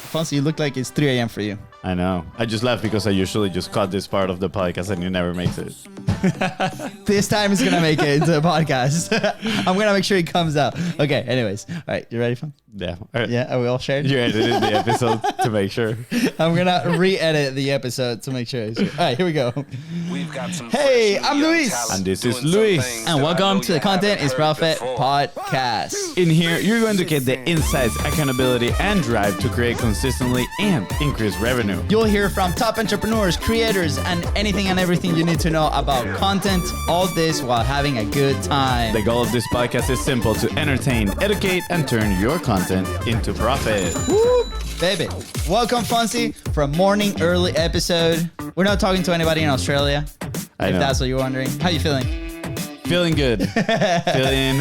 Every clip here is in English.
Fonzie, you look like it's 3 a.m. for you. I know. I just laughed because I usually just cut this part of the podcast and it never makes it. This time it's gonna make it into the podcast. I'm gonna make sure it comes out. Okay. Anyways, all right. You ready, Fon? Yeah. Yeah. Are we all shared? You edited the episode to make sure. I'm gonna re-edit the episode to make sure. All right. Here we go. We've got some Hey, I'm Luis. And this is Luis. And welcome to the Content is Profit podcast. In here, you're going to get the insights, accountability, and drive to create consistently and increase revenue. You'll hear from top entrepreneurs, creators, and anything and everything you need to know about content. All this while having a good time. The goal of this podcast is simple: to entertain, educate, and turn your content into profit. Woo, baby. Welcome, Fonzie, for a morning early episode. We're not talking to anybody in Australia. I If know. that's what you're wondering. How you feeling? Feeling good. Feeling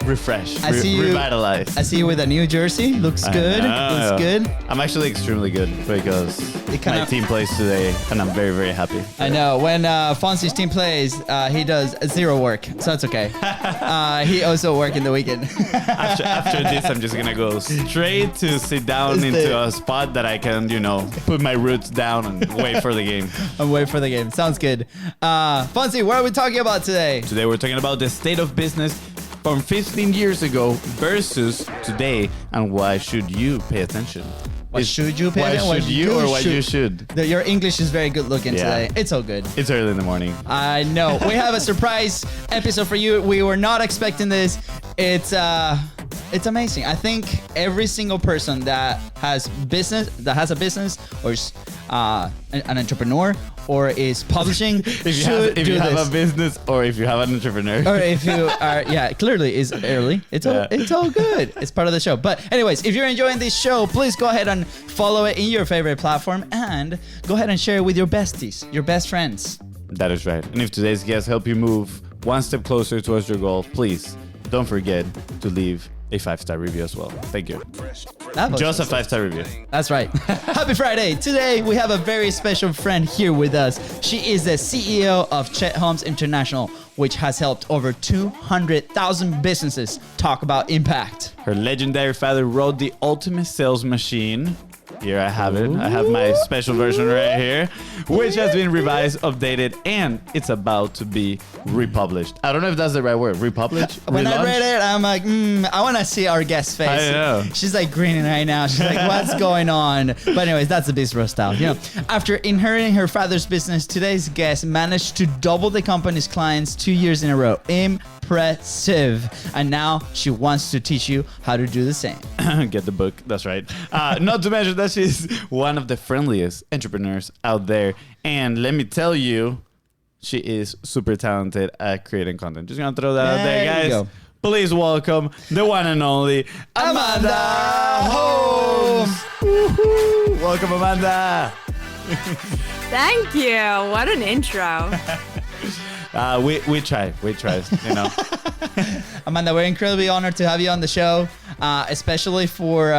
refreshed. I see you- Revitalized. I see you with a new jersey. Looks good. know. Looks good. I'm actually extremely good because my team plays today, and I'm very, very happy. I know. When Fonzie's team plays, he does zero work, so that's okay. He also work in the weekend. After this, I'm just gonna go straight to sit down into a spot that I can, put my roots down and wait for the game. I'm waiting for the game. Sounds good. Fonzie, what are we talking about today? Today we're talking about the state of business from 15 years ago versus today, and why should you pay attention? What should you pay attention? Why should you or what you should? Your English is very good looking today. It's all good. It's early in the morning. I know. We have a surprise episode for you. We were not expecting this. It's amazing. I think every single person that has a business, or is an entrepreneur, or is publishing If you have a business or if you have an entrepreneur. or if you are, clearly is early. It's all good. It's part of the show. But anyways, if you're enjoying this show, please go ahead and follow it in your favorite platform and go ahead and share it with your besties, your best friends. That is right. And if today's guests help you move one step closer towards your goal, please don't forget to leave a 5-star review as well. Thank you. Just a 5-star review. That's right. Happy Friday. Today we have a very special friend here with us. She is the CEO of Chet Holmes International, which has helped over 200,000 businesses talk about impact. Her legendary father wrote the ultimate sales machine. Here I have it. I have my special version right here, which has been revised, updated, and it's about to be republished. I don't know if that's the right word. Republished? When I Relaunched? read it, I'm like, I want to see our guest's face. I know. She's like grinning right now. She's like, what's going on? But anyways, that's the BIZBROS style. After inheriting her father's business, today's guest managed to double the company's clients 2 years in a row. Impressive. And now she wants to teach you how to do the same. Get the book. That's right. Not to mention that she's one of the friendliest entrepreneurs out there. And let me tell you, she is super talented at creating content. Just gonna throw that out there, There you guys. go. Please welcome the one and only Amanda Holmes. Woohoo! Welcome, Amanda. Thank you. What an intro. We try, Amanda, we're incredibly honored to have you on the show, especially for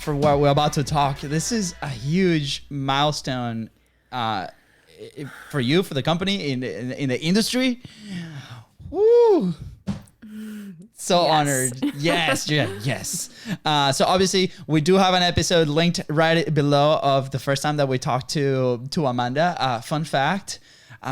what we're about to talk. This is a huge milestone for you, for the company, in the industry. Woo! So Yes. honored. Yes. So obviously we do have an episode linked right below of the first time that we talked to Amanda. Fun fact.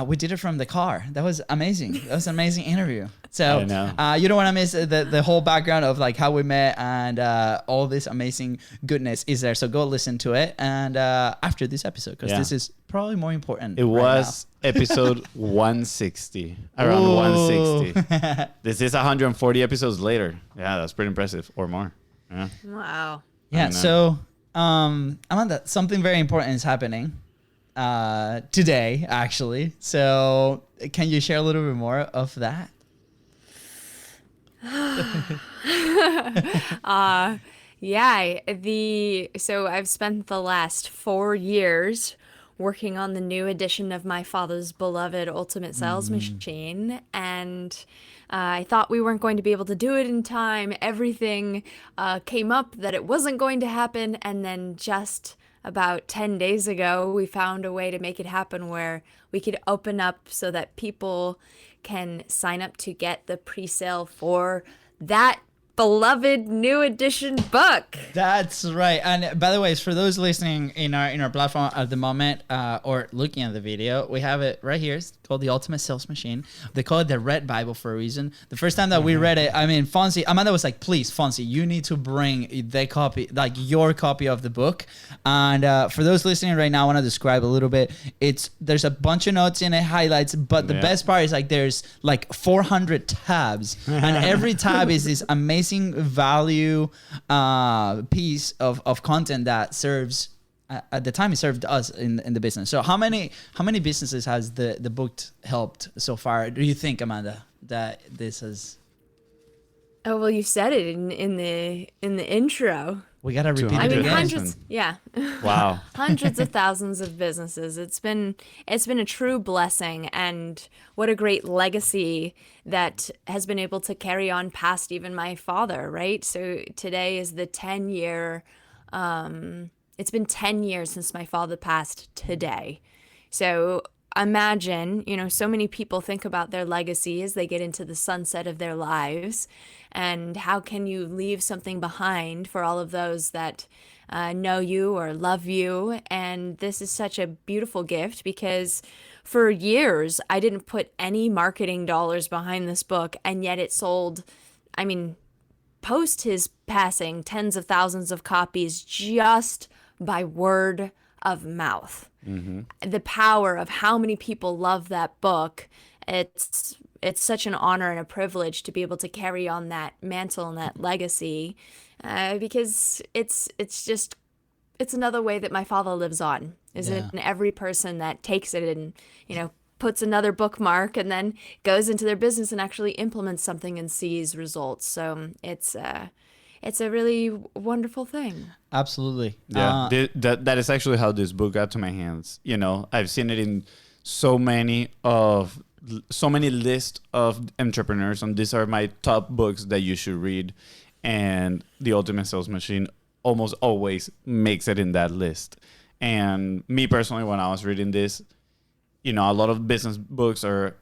We did it from the car. That was amazing. That was an amazing interview. So I know. you don't want to miss the whole background of like how we met and all this amazing goodness is there. So go listen to it and after this episode, because this is probably more important. It was episode 160, around Ooh. 160. This is 140 episodes later. Yeah, that's pretty impressive, or more. Yeah. Wow. Yeah. I know. So Amanda, something very important is happening today, actually. So can you share a little bit more of that? So I've spent the last 4 years working on the new edition of my father's beloved Ultimate Sales Machine, and I thought we weren't going to be able to do it in time. Everything came up that it wasn't going to happen, and then just about 10 days ago, we found a way to make it happen where we could open up so that people can sign up to get the pre-sale for that beloved new edition book. That's right. And by the way, for those listening in our platform at the moment, or looking at the video, we have it right here. It's called The Ultimate Sales Machine. They call it the Red Bible for a reason. The first time that we read it, I mean, FONZI, Amanda was like, please, FONZI, you need to bring the copy, like your copy of the book. And for those listening right now, I want to describe a little bit. There's a bunch of notes in it, highlights, but the best part is like there's like 400 tabs, and every tab is this amazing value piece of content that serves at the time it served us in the business. So how many businesses has the book helped so far, do you think, Amanda, that this has? Oh, well, you said it in the intro. We gotta repeat it I mean, again. hundreds. Yeah. Wow. Hundreds of thousands of businesses. It's been a true blessing, and what a great legacy that has been able to carry on past even my father, right? So today is the 10-year, it's been 10 years since my father passed today. So imagine, so many people think about their legacy as they get into the sunset of their lives, and how can you leave something behind for all of those that know you or love you. And this is such a beautiful gift, because for years I didn't put any marketing dollars behind this book, and yet it sold, I mean, post his passing, tens of thousands of copies just by word of mouth. The power of how many people love that book. It's such an honor and a privilege to be able to carry on that mantle and that legacy, because it's another way that my father lives on, is it? And every person that takes it and puts another bookmark and then goes into their business and actually implements something and sees results. So it's a really wonderful thing. Absolutely. Yeah, that is actually how this book got to my hands. I've seen it in so many lists of entrepreneurs, and these are my top books that you should read. And The Ultimate Sales Machine almost always makes it in that list. And me personally, when I was reading this, a lot of business books are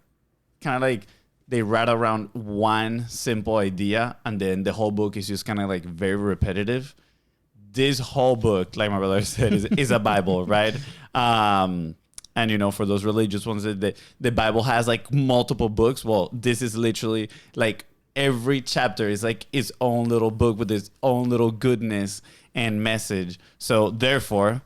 kind of like, they write around one simple idea, and then the whole book is just kind of like very repetitive. This whole book, like my brother said, is a Bible, right? And for those religious ones, the Bible has like multiple books. Well, this is literally like every chapter is like its own little book with its own little goodness and message. So therefore,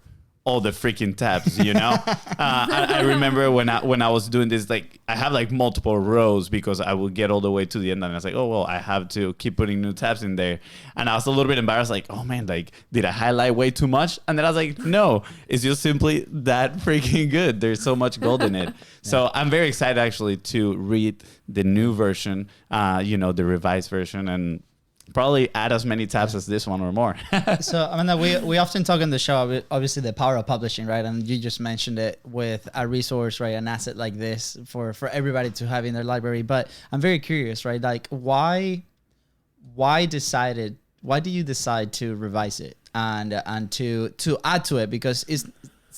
all the freaking tabs, I remember when I was doing this, like I have like multiple rows, because I would get all the way to the end and I was like, oh, well, I have to keep putting new tabs in there. And I was a little bit embarrassed, like, oh man, like, did I highlight way too much? And then I was like, no, it's just simply that freaking good. There's so much gold in it. So I'm very excited actually to read the new version, the revised version, and probably add as many tabs as this one or more. So, Amanda, we often talk on the show, obviously, the power of publishing, right? And you just mentioned it with a resource, right? An asset like this for everybody to have in their library. But I'm very curious, right? Like, why do you decide to revise it and to add to it? Because it's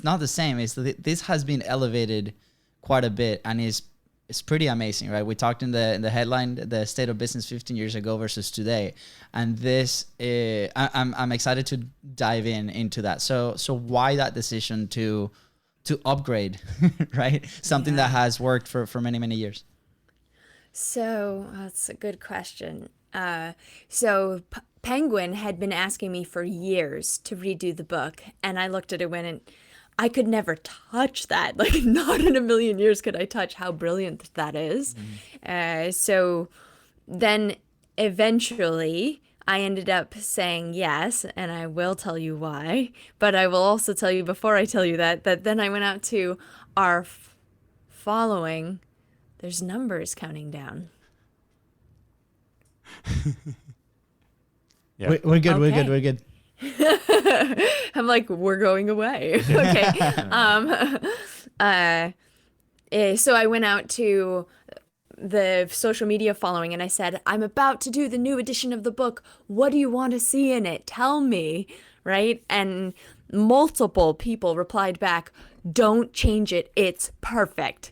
not the same. This has been elevated quite a bit, and it's pretty amazing, right? We talked in the headline, the state of business 15 years ago versus today, and this I'm excited to dive into that. So why that decision to upgrade, right? Something that has worked for many years. So that's a good question. Penguin had been asking me for years to redo the book, and I looked at it and I could never touch that. Like, not in a million years could I touch how brilliant that is. So then eventually I ended up saying yes, and I will tell you why. But I will also tell you before I tell you that then I went out to our following. There's numbers counting down. Yeah. We're good. Okay. We're good. I'm like, we're going away. Okay. So I went out to the social media following and I said, I'm about to do the new edition of the book. What do you want to see in it? Tell me. right? And multiple people replied back, don't change it, it's perfect.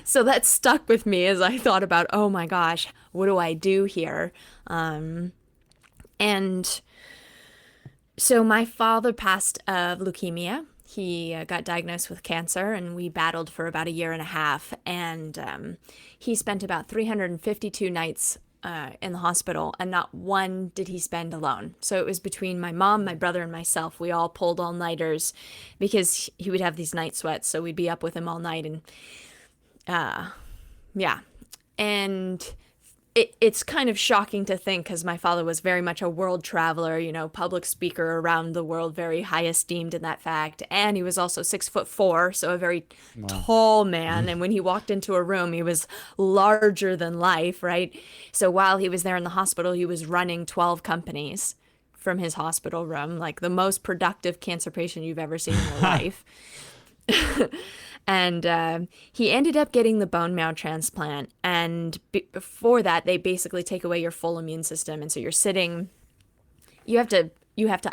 So that stuck with me as I thought about, oh my gosh, what do I do here? And so my father passed of leukemia. He got diagnosed with cancer, and we battled for about a year and a half. And he spent about 352 nights in the hospital, and not one did he spend alone. So it was between my mom, my brother, and myself. We all pulled all-nighters because he would have these night sweats, so we'd be up with him all night. And yeah. And it's kind of shocking to think, because my father was very much a world traveler, you know, public speaker around the world, very high esteemed in that fact. And he was also 6'4", so a very tall man. And when he walked into a room, he was larger than life, right? So while he was there in the hospital, he was running 12 companies from his hospital room, like the most productive cancer patient you've ever seen in your life. And he ended up getting the bone marrow transplant. And before that, they basically take away your full immune system. And so you're sitting, you have to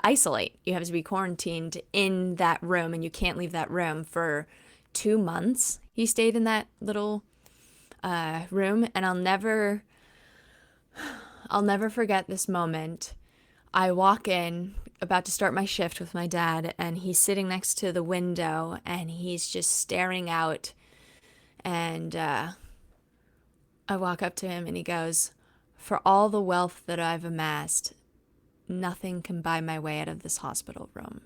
isolate. You have to be quarantined in that room, and you can't leave that room for 2 months. He stayed in that little room, and I'll never forget this moment. I walk in, about to start my shift with my dad, and he's sitting next to the window, and he's just staring out. And I walk up to him, and he goes, "For all the wealth that I've amassed, nothing can buy my way out of this hospital room."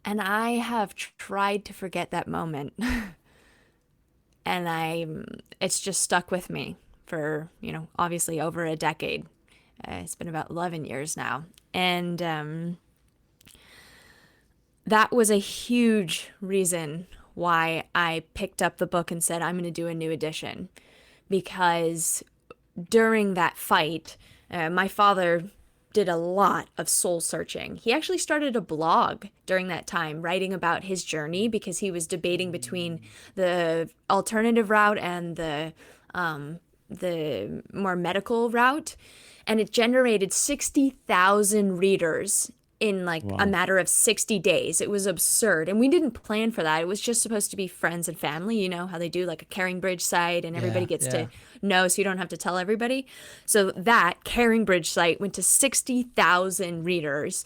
And I have tried to forget that moment. And it's just stuck with me for, you know, obviously over a decade. It's been about 11 years now. And that was a huge reason why I picked up the book and said, I'm going to do a new edition. Because during that fight, my father did a lot of soul searching. He actually started a blog during that time, writing about his journey, because he was debating between the alternative route and the more medical route. And it generated 60,000 readers in like a matter of 60 days. It was absurd. And we didn't plan for that. It was just supposed to be friends and family. You know how they do like a Caring Bridge site, and everybody gets to know, so you don't have to tell everybody. So that Caring Bridge site went to 60,000 readers.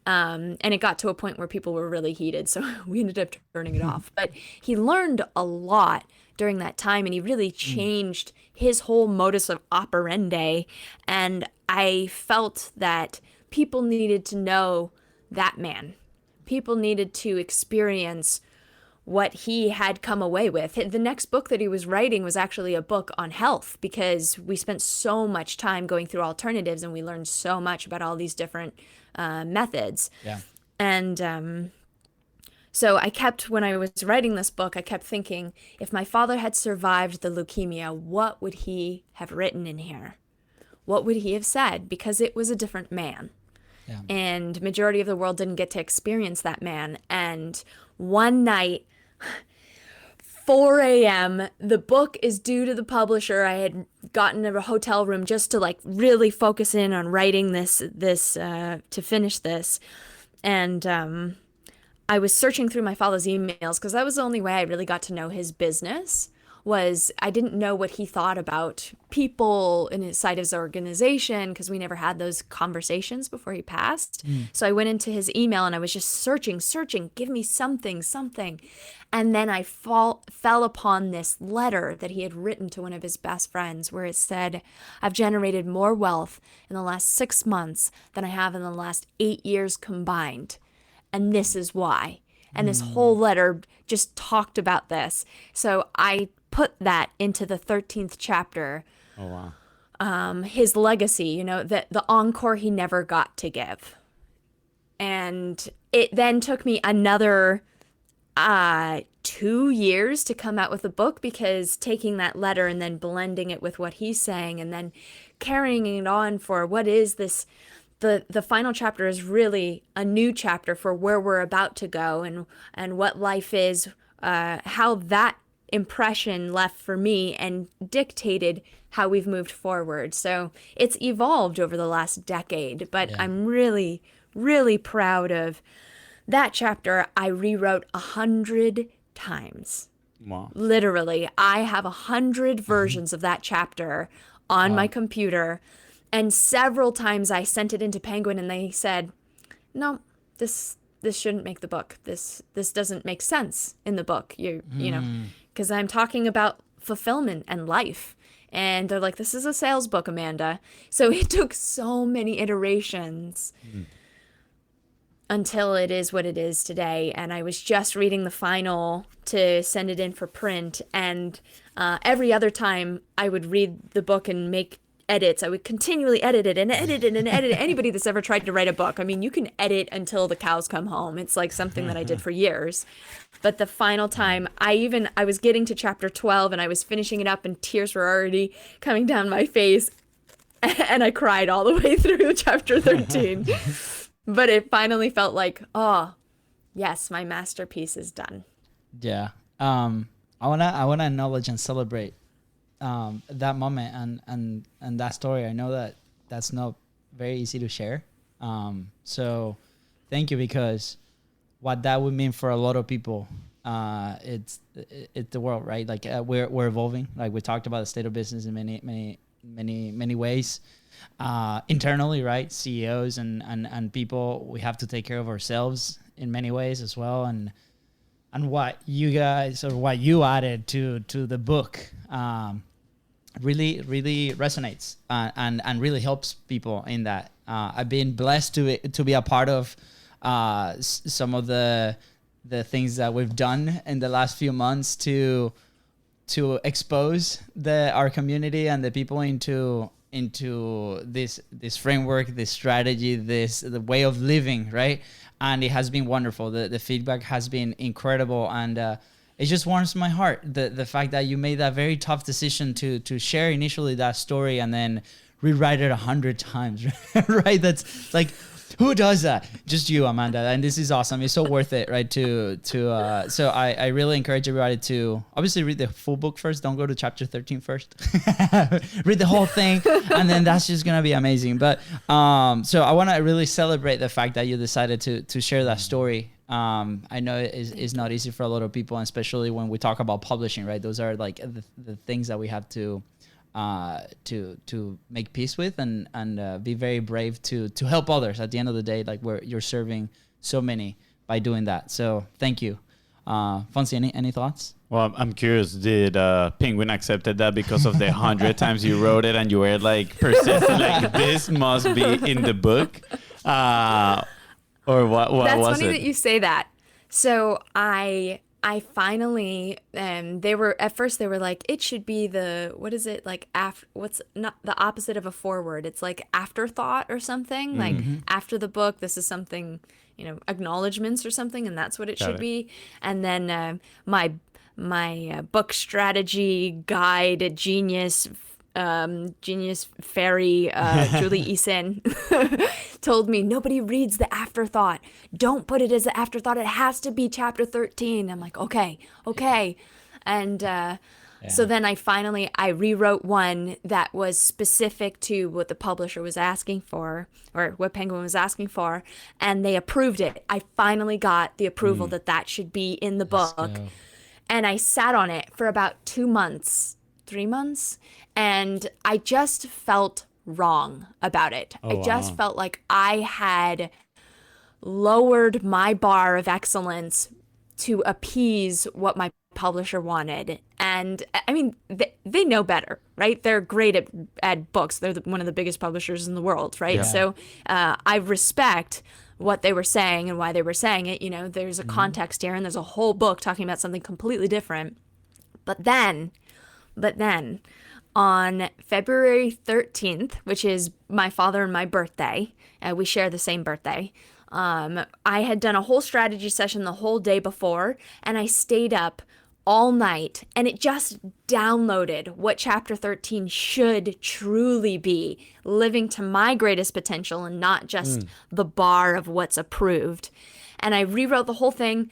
And it got to a point where people were really heated. So we ended up turning it off. But he learned a lot during that time, and he really changed his whole modus of operandi. And I felt that people needed to know that man. People needed to experience what he had come away with. The next book that he was writing was actually a book on health, because we spent so much time going through alternatives, and we learned so much about all these different methods. Yeah. And so when I was writing this book, I kept thinking, if my father had survived the leukemia, what would he have written in here? What would he have said? Because it was a different man. Yeah. And majority of the world didn't get to experience that man. And one night, 4 a.m., the book is due to the publisher. I had gotten a hotel room just to like really focus in on writing this to finish this. And I was searching through my father's emails, because that was the only way I really got to know his business. Was I didn't know what he thought about people inside his organization, because we never had those conversations before he passed. So I went into his email, and I was just searching, give me something. And then I fell upon this letter that he had written to one of his best friends, where it said, "I've generated more wealth in the last 6 months than I have in the last 8 years combined. And this is why." And this whole letter just talked about this. So I put that into the 13th chapter. Oh, wow. His legacy, you know, the encore he never got to give. And it then took me another 2 years to come out with a book, because taking that letter and then blending it with what he's saying, and then carrying it on for what is this. The final chapter is really a new chapter for where we're about to go, and what life is, how that impression left for me and dictated how we've moved forward. So it's evolved over the last decade, but I'm really, really proud of that chapter. I rewrote 100 times. Wow. Literally, I have 100 versions of that chapter on my computer, and several times I sent it into Penguin and they said, no, this shouldn't make the book. This doesn't make sense in the book. You know, because I'm talking about fulfillment and life. And they're like, this is a sales book, Amanda. So it took so many iterations until it is what it is today. And I was just reading the final to send it in for print. And every other time I would read the book and make edits, I would continually edit it and edit it and edit it. Anybody that's ever tried to write a book, I mean, you can edit until the cows come home. It's like something that I did for years. But the final time, I was getting to chapter 12 and I was finishing it up and tears were already coming down my face. And I cried all the way through chapter 13. But it finally felt like, oh, yes, my masterpiece is done. Yeah. I wanna acknowledge and celebrate that moment and that story. I know that that's not very easy to share. So thank you, because what that would mean for a lot of people, it's the world, right? Like we're evolving. Like we talked about the state of business in many ways. Internally, right? CEOs and people, we have to take care of ourselves in many ways as well. And what you guys, or what you added to the book, really resonates and really helps people in that. I've been blessed to be a part of some of the things that we've done in the last few months to expose our community and the people into this framework, this strategy, the way of living, right? And it has been wonderful. The feedback has been incredible, and it just warms my heart. The fact that you made that very tough decision to share initially that story and then rewrite it 100 times, right? That's like, who does that? Just you, Amanda. And this is awesome. It's so worth it, right? So I really encourage everybody to obviously read the full book first. Don't go to chapter 13 first. Read the whole thing, and then that's just gonna be amazing. But so I want to really celebrate the fact that you decided to share that story. I know it's not easy for a lot of people, and especially when we talk about publishing, right? Those are like the things that we have to make peace with and be very brave to help others. At the end of the day, like you're serving so many by doing that. So thank you. Fonzi, any thoughts? Well, I'm curious, did Penguin accepted that because of the 100 times you wrote it and you were like persistent, like this must be in the book? Or what That's was funny it? that you say that. So I finally, they were like, it should be what is it, like, what's not the opposite of a foreword? It's like afterthought or something, like after the book, this is something, acknowledgments or something, and that's what it should be. And then my book strategy guide, genius fairy, Julie Eason, told me, nobody reads the afterthought. Don't put it as the afterthought. It has to be chapter 13. I'm like, okay. And so then I rewrote one that was specific to what the publisher was asking for, or what Penguin was asking for, and they approved it. I finally got the approval that should be in the book. And I sat on it for about 3 months, and I just felt wrong about it. I just felt like I had lowered my bar of excellence to appease what my publisher wanted. And I mean, they know better, right? They're great at books. They're one of the biggest publishers in the world, right? Yeah. So I respect what they were saying and why they were saying it. There's a context here, and there's a whole book talking about something completely different. But then on February 13th, which is my father and my birthday, we share the same birthday, I had done a whole strategy session the whole day before, and I stayed up all night, and it just downloaded what chapter 13 should truly be, living to my greatest potential and not just the bar of what's approved. And I rewrote the whole thing.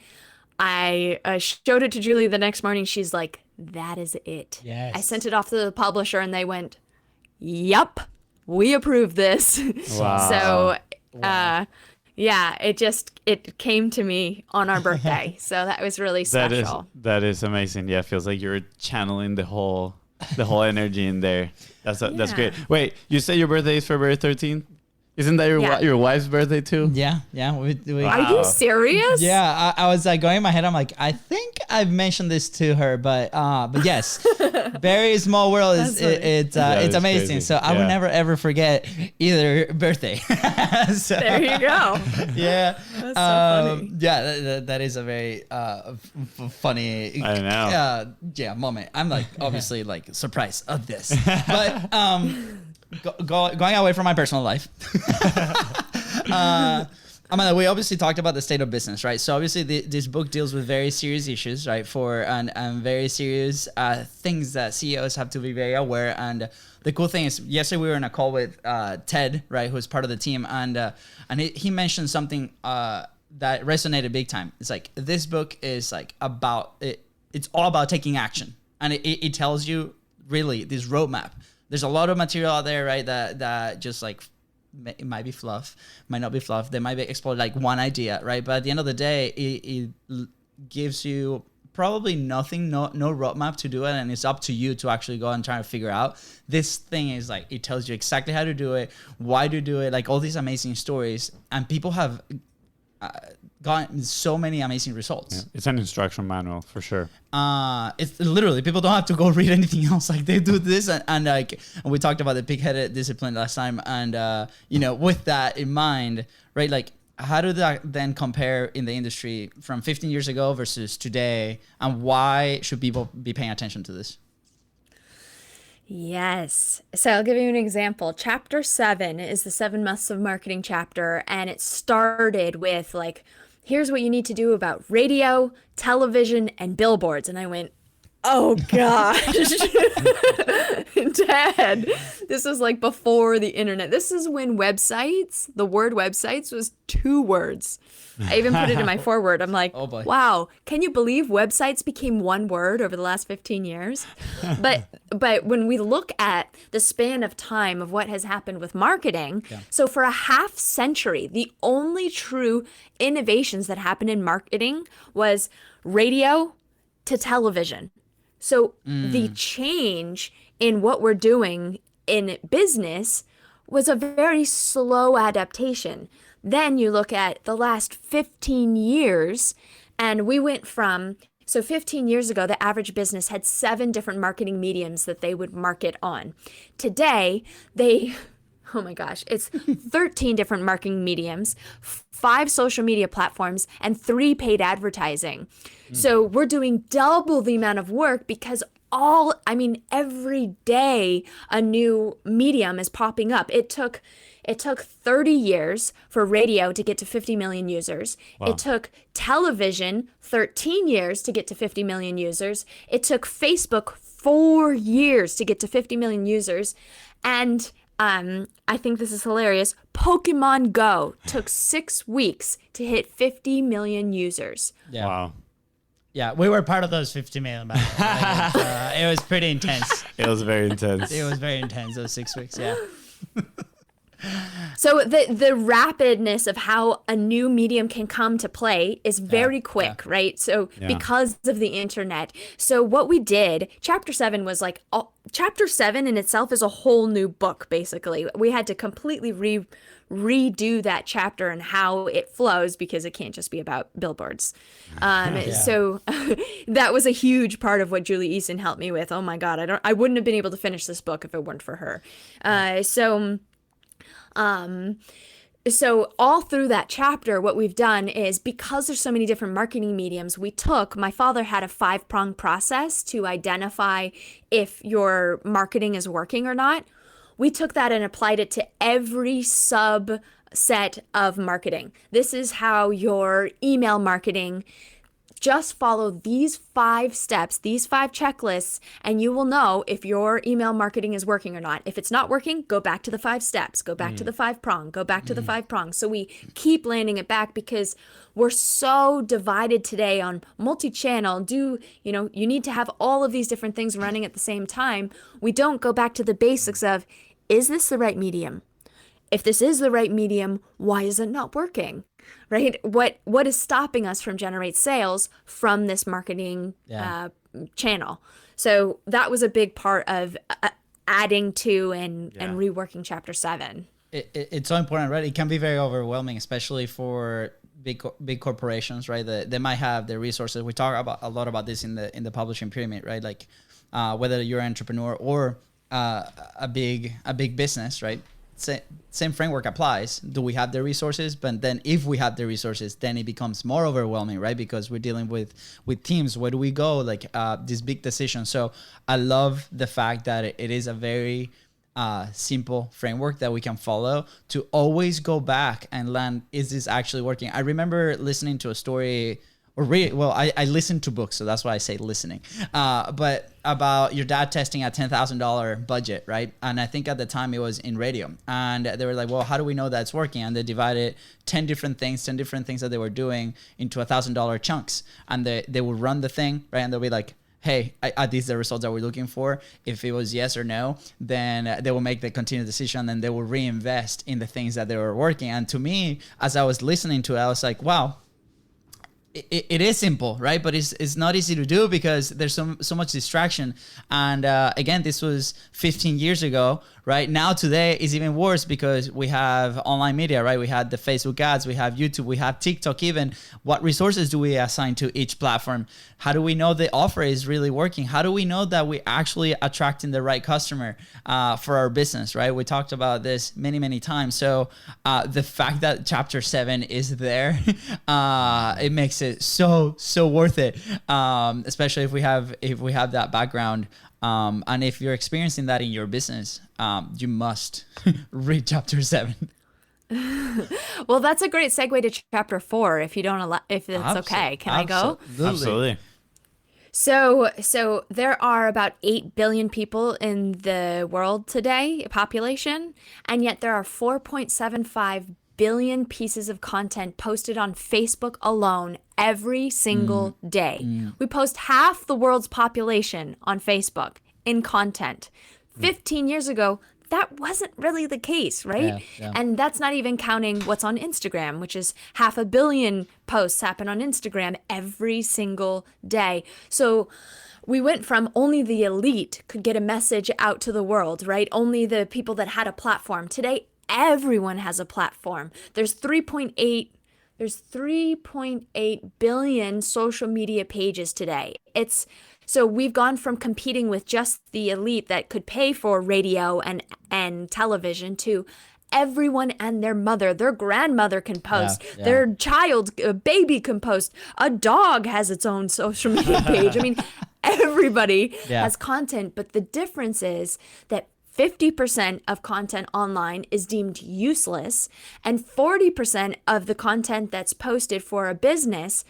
I showed it to Julie the next morning. She's like, that is it. Yes. I sent it off to the publisher and they went, yup, we approve this. Wow. So, yeah, it came to me on our birthday. So that was really special. That is amazing. Yeah, it feels like you're channeling the whole energy in there. That's great. Wait, you say your birthday is February 13th? Isn't that your wife's birthday too? Yeah. We Are you serious? Yeah, I was like going in my head. I'm like, I think I've mentioned this to her, but yes, very small world is it's amazing. Crazy. So I would never ever forget either birthday. So, There you go. yeah, That's so funny. yeah, that is a very funny. I know. Moment. I'm like obviously like surprised of this, but going away from my personal life. Amanda, we obviously talked about the state of business, right? So obviously this book deals with very serious issues, right? And very serious things that CEOs have to be very aware. And the cool thing is, yesterday we were in a call with Ted, right, who's part of the team, and he mentioned something that resonated big time. It's like this book is like about it. It's all about taking action, and it tells you really this roadmap. There's a lot of material out there, right, that just like it might be fluff, might not be fluff. They might be explored like one idea, right? But at the end of the day, it gives you probably nothing, no roadmap to do it, and it's up to you to actually go and try to figure out. This thing is like it tells you exactly how to do it, why to do it, like all these amazing stories, and people have gotten so many amazing results. Yeah, it's an instruction manual for sure. It's literally people don't have to go read anything else. Like they do this and we talked about the pig-headed discipline last time, and with that in mind, right? Like how do that then compare in the industry from 15 years ago versus today, and why should people be paying attention to this? Yes. So I'll give you an example. Chapter 7 is the 7 Musts of Marketing chapter, and it started with like, here's what you need to do about radio, television, and billboards. And I went, oh gosh, Dad, this was like before the internet. This is when the word websites was 2 words. I even put it in my foreword. I'm like, oh boy. Wow, can you believe websites became 1 word over the last 15 years? But when we look at the span of time of what has happened with marketing, so for a half century, the only true innovations that happened in marketing was radio to television. So the change in what we're doing in business was a very slow adaptation. Then you look at the last 15 years, and we went from, so 15 years ago, the average business had 7 different marketing mediums that they would market on. Today, oh my gosh, it's 13 different marketing mediums, 5 social media platforms, and 3 paid advertising. So we're doing double the amount of work because every day a new medium is popping up. It took 30 years for radio to get to 50 million users. Wow. It took television 13 years to get to 50 million users. It took Facebook 4 years to get to 50 million users. And I think this is hilarious. Pokemon Go took 6 weeks to hit 50 million users. Yeah. Wow. Yeah, we were part of those 50 million back then. It was pretty intense. It was very intense. It was very intense, those 6 weeks, yeah. So the rapidness of how a new medium can come to play is very quick, right? So because of the internet. So what we did, chapter 7 was like, chapter 7 in itself is a whole new book, basically. We had to completely redo that chapter and how it flows because it can't just be about billboards. So that was a huge part of what Julie Easton helped me with. Oh my God, I wouldn't have been able to finish this book if it weren't for her. So all through that chapter, what we've done is, because there's so many different marketing mediums, my father had a 5-pronged process to identify if your marketing is working or not. We took that and applied it to every subset of marketing. This is how your email marketing Just follow these 5 steps, these 5 checklists, and you will know if your email marketing is working or not. If it's not working, go back to the 5 steps, go back to the 5 prong, go back to the 5 prongs. So we keep landing it back because we're so divided today on multi-channel. You need to have all of these different things running at the same time. We don't go back to the basics of, is this the right medium? If this is the right medium, why is it not working? Right? What is stopping us from generate sales from this marketing channel? So that was a big part of adding to and reworking chapter 7. It's so important, right? It can be very overwhelming, especially for big corporations, right? They might have the resources. We talk a lot about this in the publishing pyramid, right? Like whether you're an entrepreneur or a big business, right? Same framework applies. Do we have the resources? But then if we have the resources, then it becomes more overwhelming, right? Because we're dealing with teams. Where do we go? Like this big decision. So I love the fact that it is a very simple framework that we can follow to always go back and land, is this actually working? I remember listening to a story I listened to books, so that's why I say listening. But about your dad testing a $10,000 budget, right? And I think at the time it was in radio. And they were like, well, how do we know that's working? And they divided 10 different things that they were doing into $1,000 chunks. And they would run the thing, right? And they'll be like, hey, are these the results that we're looking for? If it was yes or no, then they will make the continued decision and they will reinvest in the things that they were working. And to me, as I was listening to it, I was like, wow, it is simple, right? But it's not easy to do because there's so much distraction. And again, this was 15 years ago, right? Now today is even worse because we have online media, right? We had the Facebook ads, we have YouTube, we have TikTok even. What resources do we assign to each platform? How do we know the offer is really working? How do we know that we're actually attracting the right customer for our business, right? We talked about this many times. So the fact that chapter 7 is there, it makes it so worth it, especially if we have that background. And if you're experiencing that in your business, you must read chapter 7. Well, that's a great segue to chapter 4. If you don't if it's okay, can I go? Absolutely. So there are about 8 billion people in the world today, population, and yet there are 4.75 billion pieces of content posted on Facebook alone every single day. We post half the world's population on Facebook in content. 15 years ago, that wasn't really the case, right? Yeah. And that's not even counting what's on Instagram, which is 500 million posts happen on Instagram every single day. So we went from only the elite could get a message out to the world, right? Only the people that had a platform. Today, everyone has a platform. There's 3.8 billion social media pages today. So we've gone from competing with just the elite that could pay for radio and television to everyone and their mother, their grandmother can post, their child, a baby can post, a dog has its own social media page. I mean, everybody has content, but the difference is that 50% of content online is deemed useless, and 40% of the content that's posted for a business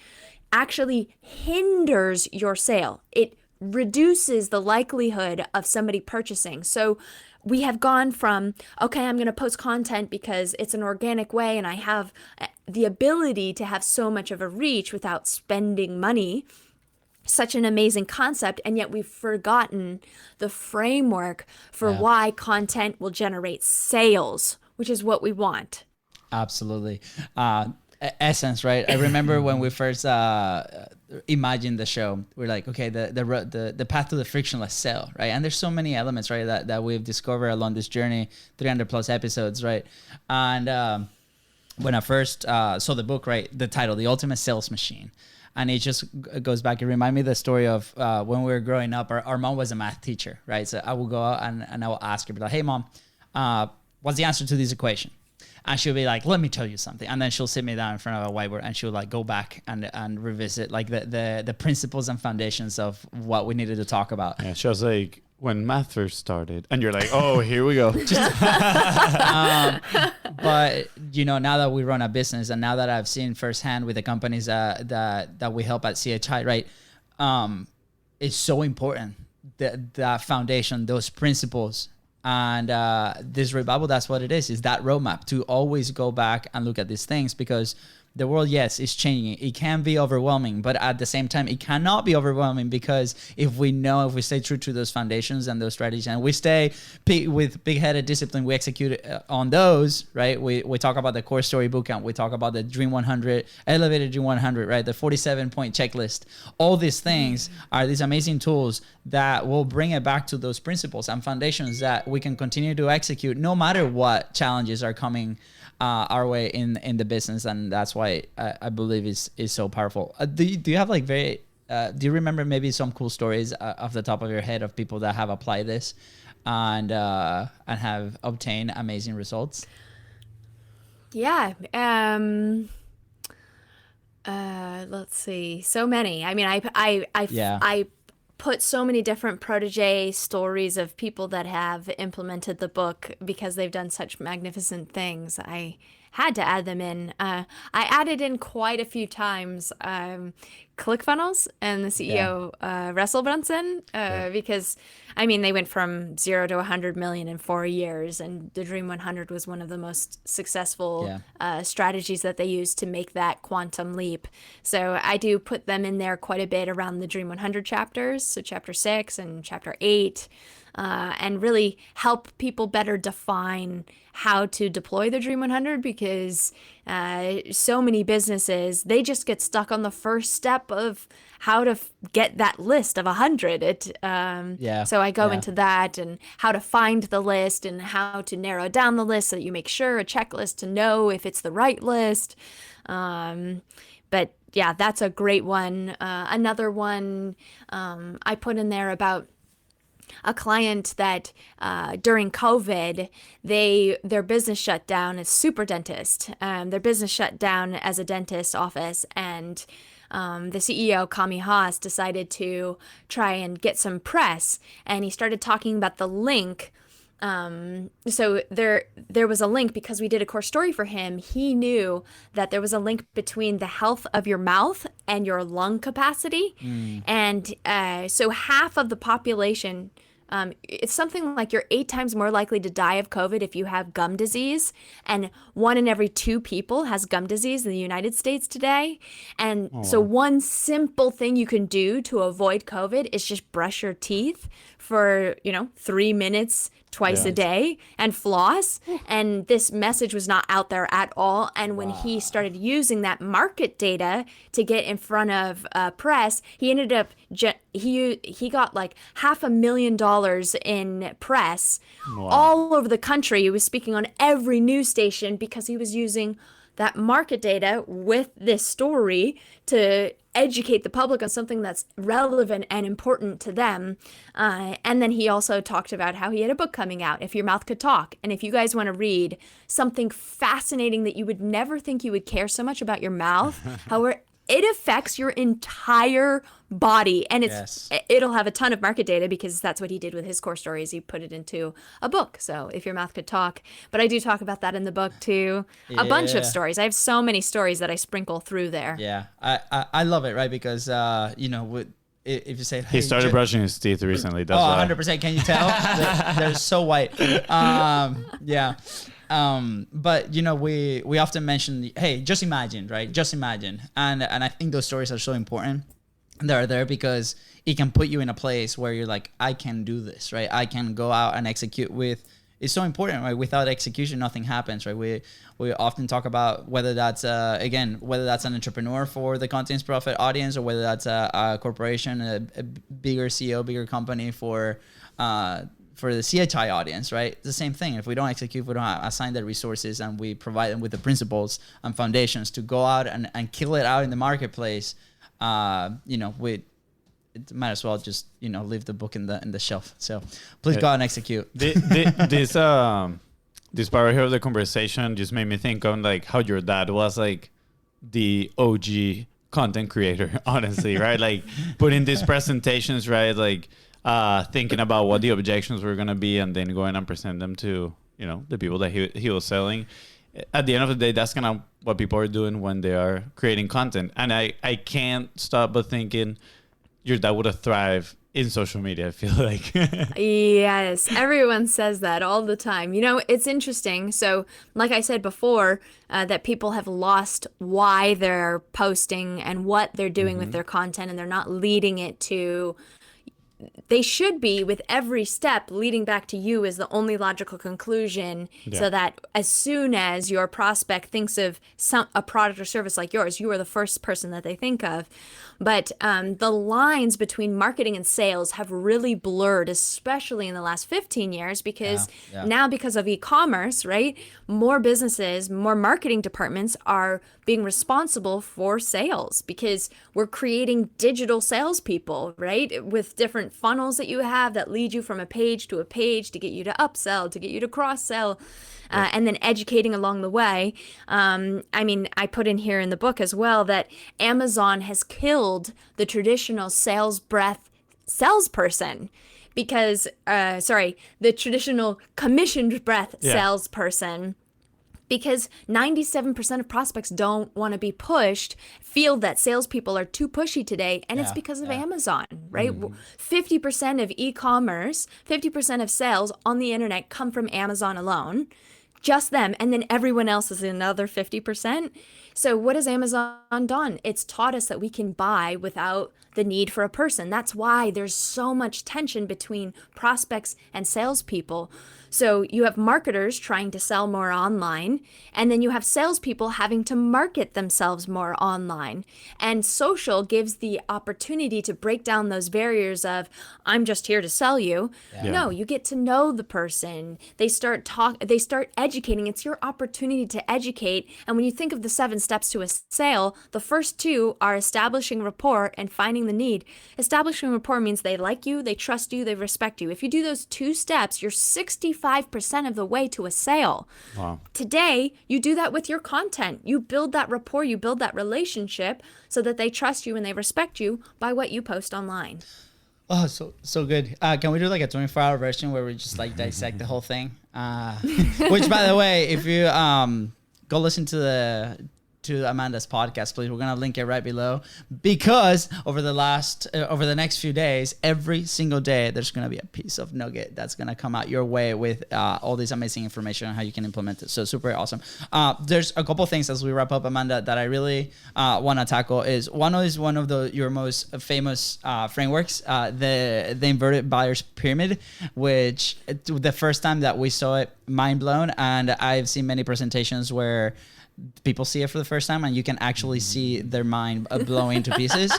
actually hinders your sale. It reduces the likelihood of somebody purchasing. So we have gone from, okay, I'm going to post content because it's an organic way and I have the ability to have so much of a reach without spending money. Such an amazing concept, and yet we've forgotten the framework for why content will generate sales, which is what we want. Absolutely. Essence, right? I remember when we first imagined the show, we're like, okay, the path to the frictionless sale, right? And there's so many elements, right, that we've discovered along this journey, 300 plus episodes, right? And when I first saw the book, right, the title, The Ultimate Sales Machine. And it just goes back. It reminded me of the story of when we were growing up, our mom was a math teacher, right? So I will go out and I will ask her, be like, hey, Mom, what's the answer to this equation? And she'll be like, let me tell you something. And then she'll sit me down in front of a whiteboard and she'll like go back and revisit like the principles and foundations of what we needed to talk about. Yeah, she was like, when math first started, and you're like, oh, here we go. But now that we run a business, and now that I've seen firsthand with the companies that we help at CHI, right, it's so important that foundation, those principles, and this revival. That's what it is that roadmap to always go back and look at these things, because the world, yes, is changing. It can be overwhelming, but at the same time, it cannot be overwhelming, because if we stay true to those foundations and those strategies, and we stay with big-headed discipline, we execute on those, right? We talk about the core story bootcamp. We talk about the Dream 100, elevated Dream 100, right? The 47-point checklist. All these things are these amazing tools that will bring it back to those principles and foundations that we can continue to execute no matter what challenges are coming our way in the business. And that's why I believe is so powerful. Do you have like do you remember maybe some cool stories off the top of your head of people that have applied this and have obtained amazing results? Yeah. Let's see. So many. I mean, I put so many different protege stories of people that have implemented the book because they've done such magnificent things. I had to add them in. I added in quite a few times ClickFunnels and the CEO, Russell Brunson, because, I mean, they went from 0 to 100 million in 4 years, and the Dream 100 was one of the most successful strategies that they used to make that quantum leap. So I do put them in there quite a bit around the Dream 100 chapters, so chapter 6 and chapter 8, and really help people better define how to deploy the Dream 100, because so many businesses, they just get stuck on the first step of how to get that list of 100. So I go into that and how to find the list and how to narrow down the list so that you make sure a checklist to know if it's the right list. But yeah, that's a great one. Another one I put in there about a client that during COVID, their business shut down as super dentist. Their business shut down as a dentist office, and the CEO, Kami Haas, decided to try and get some press, and he started talking about the link. So there was a link because we did a core story for him. He knew that there was a link between the health of your mouth and your lung capacity. And so half of the population, it's something like you're 8 times more likely to die of COVID if you have gum disease, and 1 in every 2 people has gum disease in the United States today. And so one simple thing you can do to avoid COVID is just brush your teeth for 3 minutes twice a day and floss. And this message was not out there at all. And when he started using that market data to get in front of press, he ended up he got like $500,000 in press all over the country. He was speaking on every news station because he was using that market data with this story to educate the public on something that's relevant and important to them. And then he also talked about how he had a book coming out, If Your Mouth Could Talk. And if you guys want to read something fascinating that you would never think you would care so much about your mouth, however, it affects your entire body, and it'll have a ton of market data because that's what he did with his core stories. He put it into a book. So If Your Mouth Could Talk, but I do talk about that in the book too. A bunch of stories. I have so many stories that I sprinkle through there. Yeah, I love it, right? Because if you say, hey, he started brushing his teeth recently. That's 100%. Can you tell? they're so white. But we often mention, hey, just imagine, right? Just imagine. And I think those stories are so important. They're there because it can put you in a place where you're like, I can do this, right? I can go out and execute with. It's so important, right? Without execution, nothing happens, right? We often talk about whether that's whether that's an entrepreneur for the Contents Profit audience, or whether that's a corporation, a bigger CEO, bigger company for the CHI audience, right? It's the same thing. If we don't execute, we don't assign the resources, and we provide them with the principles and foundations to go out and kill it out in the marketplace, it might as well just leave the book in the shelf. So please go out and execute. This part here of the conversation just made me think on like how your dad was like the OG content creator, honestly, right? Like putting these presentations, right? Like thinking about what the objections were gonna be, and then going and present them to the people that he was selling. at the end of the day, that's kind of what people are doing when they are creating content. And I can't stop but thinking your dad would have thrived in social media, I feel like. Yes, everyone says that all the time. You know, it's interesting. So, like I said before, that people have lost why they're posting and what they're doing with their content, and they're not leading it to. They should be, with every step leading back to you as the only logical conclusion, so that as soon as your prospect thinks of a product or service like yours, you are the first person that they think of. But the lines between marketing and sales have really blurred, especially in the last 15 years, because now, because of e-commerce, right, more businesses, more marketing departments are being responsible for sales, because we're creating digital salespeople, right, with different funnels that you have that lead you from a page to get you to upsell, to get you to cross-sell. And then educating along the way. I mean, I put in here in the book as well that Amazon has killed the traditional sales breath salesperson because, the traditional commissioned breath salesperson. Because 97% of prospects don't want to be pushed, feel that salespeople are too pushy today, and it's because of Amazon, right? 50% of e-commerce, 50% of sales on the internet come from Amazon alone. Just them, and then everyone else is another 50%. So what has Amazon done? It's taught us that we can buy without the need for a person. That's why there's so much tension between prospects and salespeople. So you have marketers trying to sell more online, and then you have salespeople having to market themselves more online. And social gives the opportunity to break down those barriers of, I'm just here to sell you. No, you get to know the person. They start educating. It's your opportunity to educate. And when you think of the 7 steps to a sale, the first 2 are establishing rapport and finding the need. Establishing rapport means they like you, they trust you, they respect you. If you do those 2 steps, you're 65% of the way to a sale. Wow. Today, you do that with your content. You build that rapport, you build that relationship so that they trust you and they respect you by what you post online. Oh, so good. Can we do like a 24-hour version where we just like dissect the whole thing? Which, by the way, if you go listen to Amanda's podcast, please. We're gonna link it right below, because over the next few days, every single day, there's gonna be a piece of nugget that's gonna come out your way with all this amazing information on how you can implement it. So super awesome. There's a couple things as we wrap up, Amanda, that I really want to tackle. One of your most famous frameworks, the inverted buyer's pyramid, which the first time that we saw it, mind blown, and I've seen many presentations where people see it for the first time and you can actually see their mind blowing to pieces.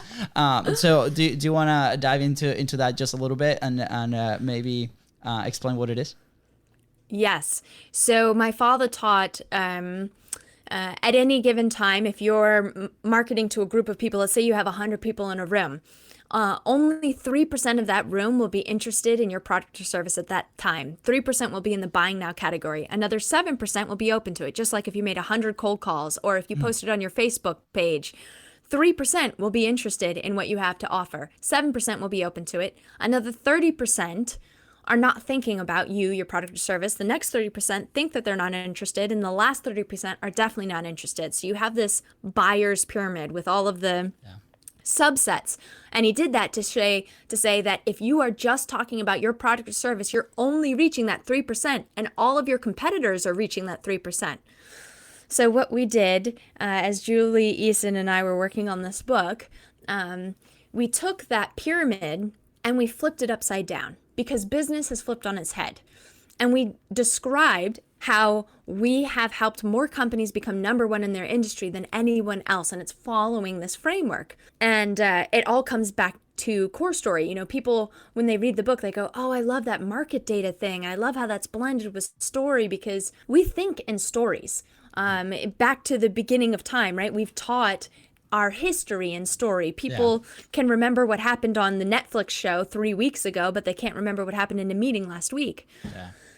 So do you want to dive into that just a little bit and maybe explain what it is? Yes. So my father taught at any given time, if you're marketing to a group of people, let's say you have 100 people in a room, only 3% of that room will be interested in your product or service at that time. 3% will be in the buying now category. Another 7% will be open to it. Just like if you made 100 cold calls or if you posted on your Facebook page, 3% will be interested in what you have to offer. 7% will be open to it. Another 30% are not thinking about you, your product or service. The next 30% think that they're not interested, and the last 30% are definitely not interested. So you have this buyer's pyramid with all of the subsets. And he did that to say that if you are just talking about your product or service, you're only reaching that 3%, and all of your competitors are reaching that 3%. So what we did, as Julie Eason and I were working on this book, we took that pyramid and we flipped it upside down, because business has flipped on its head. And we described how we have helped more companies become number 1 in their industry than anyone else, and it's following this framework. And it all comes back to core story. You know, people, when they read the book, they go, oh, I love that market data thing. I love how that's blended with story, because we think in stories. Back to the beginning of time, right? We've taught our history and story. People can remember what happened on the Netflix show 3 weeks ago, but they can't remember what happened in a meeting last week.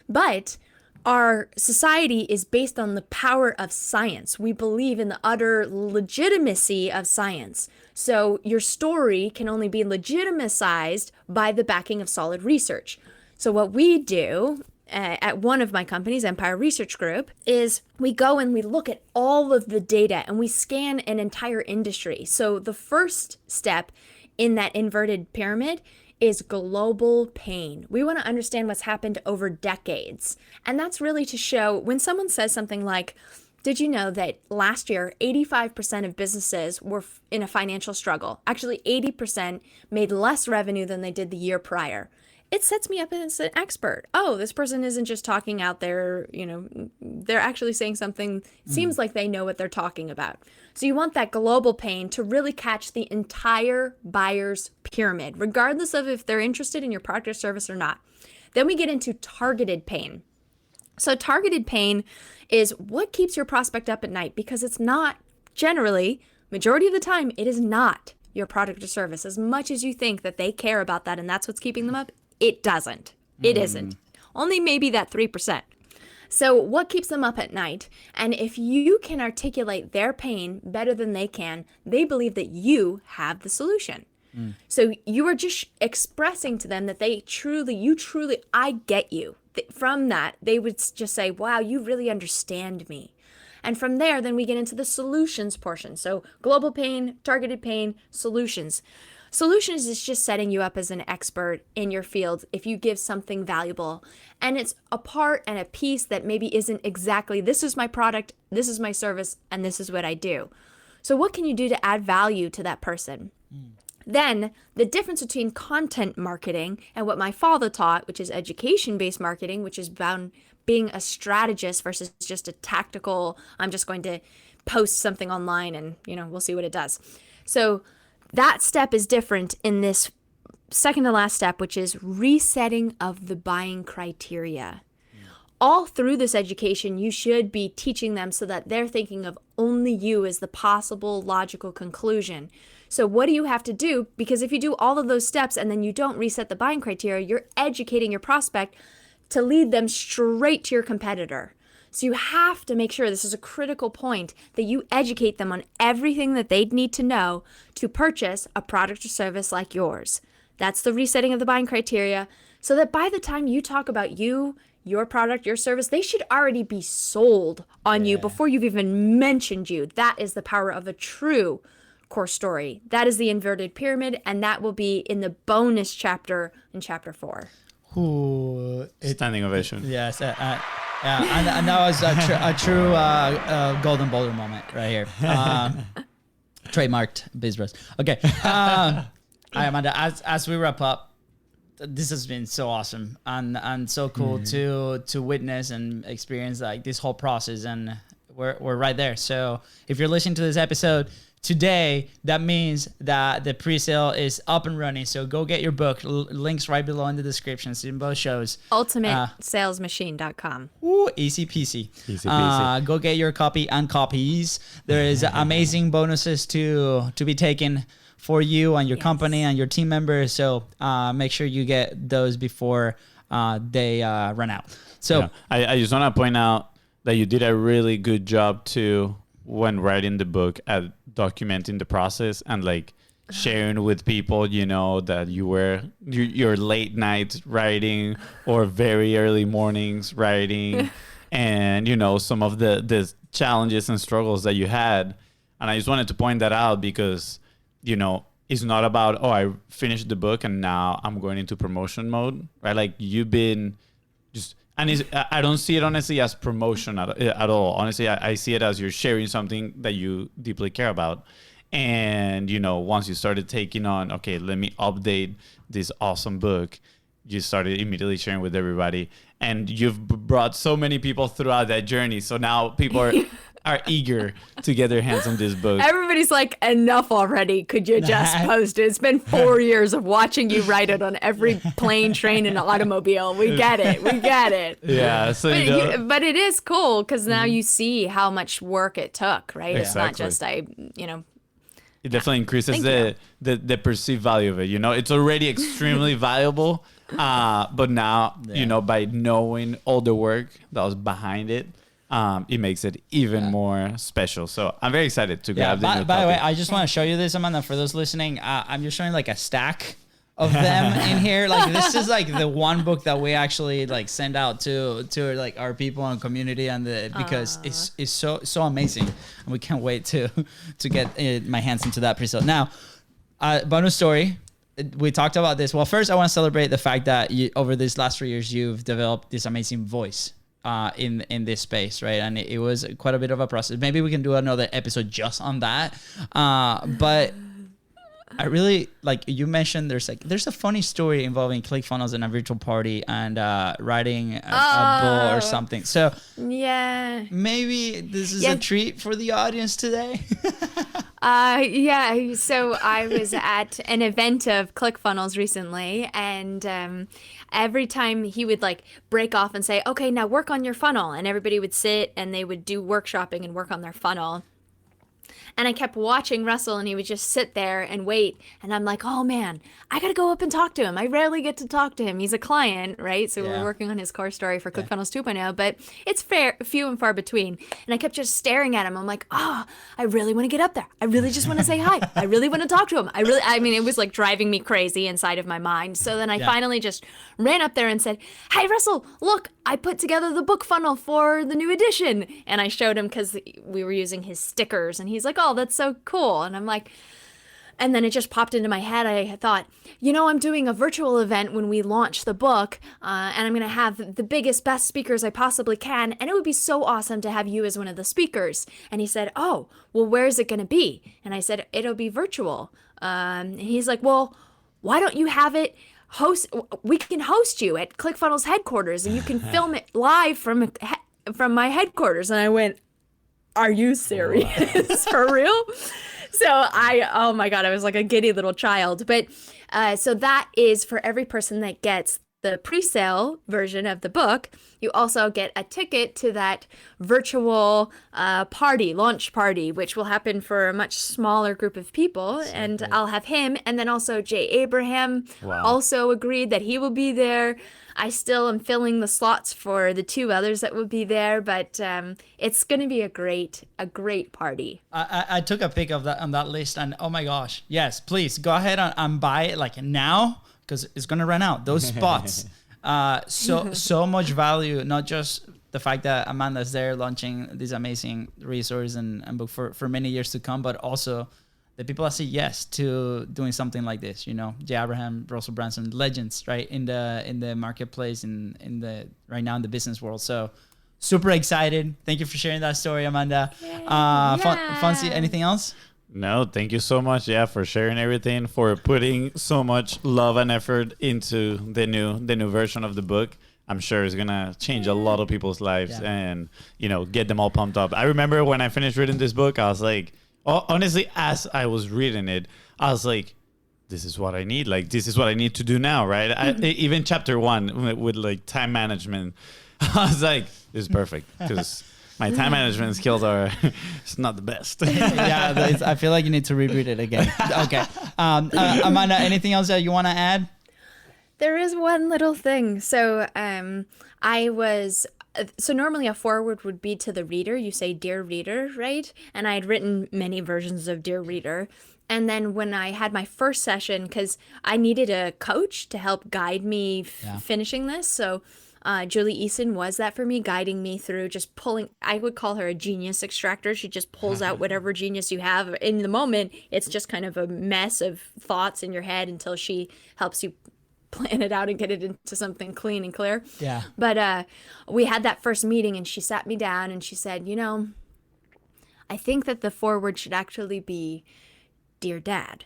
But our society is based on the power of science. We believe in the utter legitimacy of science. So your story can only be legitimized by the backing of solid research. So what we do at one of my companies, Empire Research Group, is we go and we look at all of the data and we scan an entire industry. So the first step in that inverted pyramid is global pain. We want to understand what's happened over decades. And that's really to show when someone says something like, did you know that last year, 85% of businesses were in a financial struggle? Actually, 80% made less revenue than they did the year prior. It sets me up as an expert. Oh, this person isn't just talking out there, they're actually saying something. It seems like they know what they're talking about. So you want that global pain to really catch the entire buyer's pyramid, regardless of if they're interested in your product or service or not. Then we get into targeted pain. So targeted pain is what keeps your prospect up at night, because it's not generally, majority of the time, it is not your product or service. As much as you think that they care about that and that's what's keeping them up, it doesn't. It isn't. Only maybe that 3%. So what keeps them up at night? And if you can articulate their pain better than they can, they believe that you have the solution. So you are just expressing to them that I get you. From that, they would just say, wow, you really understand me. And from there, then we get into the solutions portion. So global pain, targeted pain, solutions. Solutions is just setting you up as an expert in your field if you give something valuable. And it's a part and a piece that maybe isn't exactly, this is my product, this is my service, and this is what I do. So what can you do to add value to that person? Then the difference between content marketing and what my father taught, which is education-based marketing, which is about being a strategist versus just a tactical, I'm just going to post something online and, we'll see what it does. So that step is different in this second to last step, which is resetting of the buying criteria. All through this education, you should be teaching them so that they're thinking of only you as the possible logical conclusion. So what do you have to do? Because if you do all of those steps and then you don't reset the buying criteria, you're educating your prospect to lead them straight to your competitor. So you have to make sure, this is a critical point, that you educate them on everything that they'd need to know to purchase a product or service like yours. That's the resetting of the buying criteria, so that by the time you talk about you, your product, your service, they should already be sold on you before you've even mentioned you. That is the power of a true core story. That is the inverted pyramid, and that will be in the bonus chapter in chapter 4. Ooh, standing ovation. Yes. And that was a true golden boulder moment right here. Trademarked BIZBROS. Okay. Hi, Amanda. As we wrap up, this has been so awesome and so cool to witness and experience like this whole process, and we're right there. So if you're listening to this episode today, that means that the pre-sale is up and running. So go get your book. Links right below in the description. It's in both shows. UltimateSalesMachine.com. Ooh, easy peasy. Easy peasy. Go get your copy and copies. There is amazing bonuses to be taken for you and your company and your team members. So make sure you get those before they run out. So I just want to point out that you did a really good job too when writing the book at documenting the process and like sharing with people, that you were your late nights writing or very early mornings writing and, some of the challenges and struggles that you had. And I just wanted to point that out because, it's not about, I finished the book and now I'm going into promotion mode, right? Like you've been just... And I don't see it honestly as promotion at all. Honestly, I see it as you're sharing something that you deeply care about. And, once you started taking on, okay, let me update this awesome book, you started immediately sharing with everybody. And you've brought so many people throughout that journey. So now people are eager to get their hands on this book. Everybody's like, enough already. Could you just post it? It's been 4 years of watching you write it on every plane, train, and automobile. We get it. Yeah. So but it is cool because now you see how much work it took, right? Exactly. It's not just it definitely increases the perceived value of it. It's already extremely valuable. But now, by knowing all the work that was behind it, it makes it even more special. So I'm very excited to grab the new By the way, copy. I just want to show you this, Amanda, for those listening. I'm just showing like a stack of them in here. Like this is like the one book that we actually like send out to like our people and community and because it's so amazing, and we can't wait to get my hands into that pre-sale. Now, bonus story. We talked about this. Well, first I want to celebrate the fact that over these last 3 years you've developed this amazing voice in this space, right? And it was quite a bit of a process. Maybe we can do another episode just on that. But I really like you mentioned there's a funny story involving ClickFunnels and a virtual party and writing a book or something. So yeah, maybe this is a treat for the audience today. Yeah. So I was at an event of ClickFunnels recently, and every time he would like break off and say, "Okay, now work on your funnel," and everybody would sit and they would do workshopping and work on their funnel. And I kept watching Russell, and he would just sit there and wait. And I'm like, oh man, I got to go up and talk to him. I rarely get to talk to him. He's a client, right? So we're working on his core story for ClickFunnels 2.0, but it's few and far between. And I kept just staring at him. I'm like, I really want to get up there. I really just want to say hi. I really want to talk to him. I mean, it was like driving me crazy inside of my mind. So then I finally just ran up there and said, hey, Russell, look, I put together the book funnel for the new edition. And I showed him because we were using his stickers, and he's like, oh, that's so cool. And I'm like, and then it just popped into my head. I thought, I'm doing a virtual event when we launch the book, and I'm going to have the biggest, best speakers I possibly can. And it would be so awesome to have you as one of the speakers. And he said, oh, well, where is it going to be? And I said, it'll be virtual. And he's like, well, why don't you have it we can host you at ClickFunnels headquarters, and you can film it live from my headquarters. And I went, are you serious? For real? So oh my God, I was like a giddy little child. But so that is for every person that gets the pre-sale version of the book. You also get a ticket to that virtual launch party, which will happen for a much smaller group of people. So and cool. I'll have him. And then also Jay Abraham also agreed that he will be there. I still am filling the slots for the 2 others that will be there, but it's going to be a great party. I took a pic of that on that list, and oh my gosh, yes, please go ahead and buy it like now, because it's going to run out. Those spots, so much value, not just the fact that Amanda's there launching this amazing resource and book for many years to come, but also the people that say yes to doing something like this, Jay Abraham, Russell Brunson, legends, right, in the marketplace, in the right now in the business world. So super excited. Thank you for sharing that story, Amanda. Fonzie, anything else? No, thank you so much, for sharing everything, for putting so much love and effort into the new version of the book. I'm sure it's gonna change a lot of people's lives and get them all pumped up. I remember when I finished reading this book, I was like, honestly, as I was reading it, I was like, this is what I need. Like, this is what I need to do now, right? Even chapter 1 with like time management, I was like, this is perfect, because my time management skills are it's not the best. I feel like you need to reread it again. Okay. Amanda, anything else that you want to add? There is one little thing. So so normally a foreword would be to the reader. You say, dear reader, right? And I had written many versions of dear reader. And then when I had my first session, because I needed a coach to help guide me finishing this. So Julie Eason was that for me, guiding me through just pulling. I would call her a genius extractor. She just pulls out whatever genius you have. In the moment, it's just kind of a mess of thoughts in your head until she helps you plan it out and get it into something clean and clear. Yeah. But we had that first meeting, and she sat me down and she said, I think that the foreword should actually be, Dear Dad.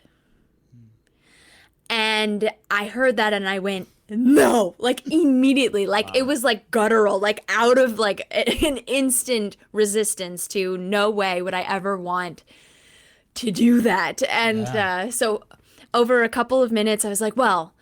And I heard that and I went, no, like immediately, like it was like guttural, like out of like an instant resistance to no way would I ever want to do that. And so over a couple of minutes, I was like, well,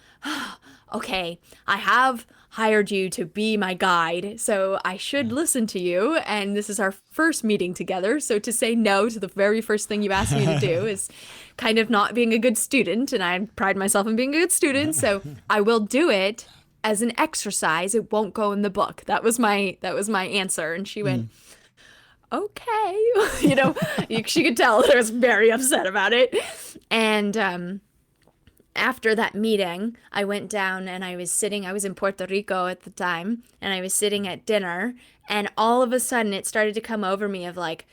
okay, I have hired you to be my guide, so I should listen to you, and this is our first meeting together, so to say no to the very first thing you asked me to do is kind of not being a good student, and I pride myself on being a good student, so I will do it as an exercise. It won't go in the book. That was my answer, and she went, okay. She could tell that I was very upset about it, and after that meeting, I went down and I was in Puerto Rico at the time, and I was sitting at dinner, and all of a sudden it started to come over me of like,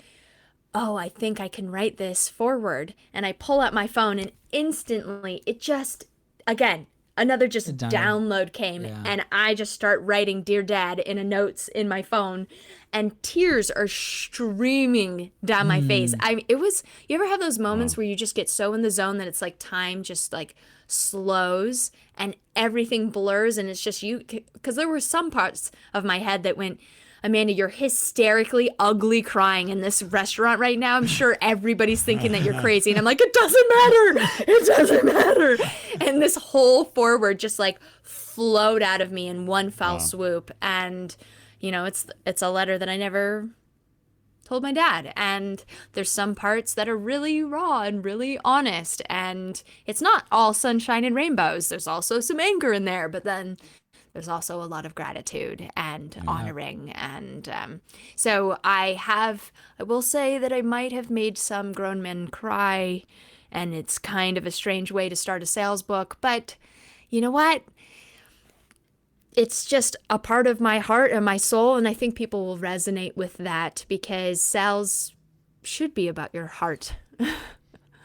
oh, I think I can write this forward. And I pull out my phone, and instantly it just, again, another just download came, and I just start writing Dear Dad in a notes in my phone, and tears are streaming down my face. You ever have those moments where you just get so in the zone that it's like time just like slows and everything blurs, and it's just you, because there were some parts of my head that went, Amanda, you're hysterically ugly crying in this restaurant right now. I'm sure everybody's thinking that you're crazy. And I'm like, it doesn't matter. It doesn't matter. And this whole forward just like flowed out of me in one fell swoop. And, you know, it's a letter that I never told my dad. And there's some parts that are really raw and really honest. And it's not all sunshine and rainbows. There's also some anger in there. But then there's also a lot of gratitude and honoring. And so I will say that I might have made some grown men cry, and it's kind of a strange way to start a sales book. But you know what? It's just a part of my heart and my soul, and I think people will resonate with that, because sales should be about your heart.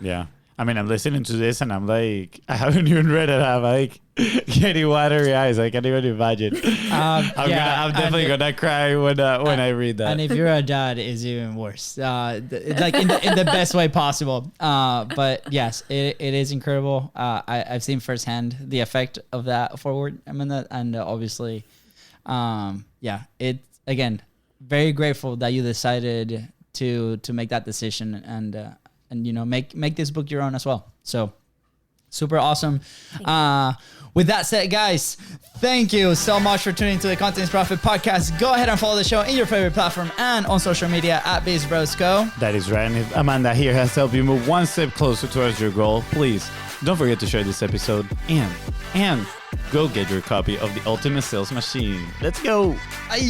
Yeah. I mean, I'm listening to this and I'm like, I haven't even read it. I'm like getting watery eyes. I can't even imagine. I'm definitely gonna cry when I read that. And if you're a dad, it's even worse. Like in the best way possible. But yes, it is incredible. I've seen firsthand the effect of that forward. I mean, and obviously, it again, very grateful that you decided to make that decision and you know, make this book your own as well. So super awesome. With that said, guys, thank you so much for tuning to the Content is Profit podcast. Go ahead and follow the show in your favorite platform and on social media at BIZBROS Co. That is right. And if Amanda here has helped you move one step closer towards your goal, please don't forget to share this episode and go get your copy of The Ultimate Sales Machine. Let's go. Bye.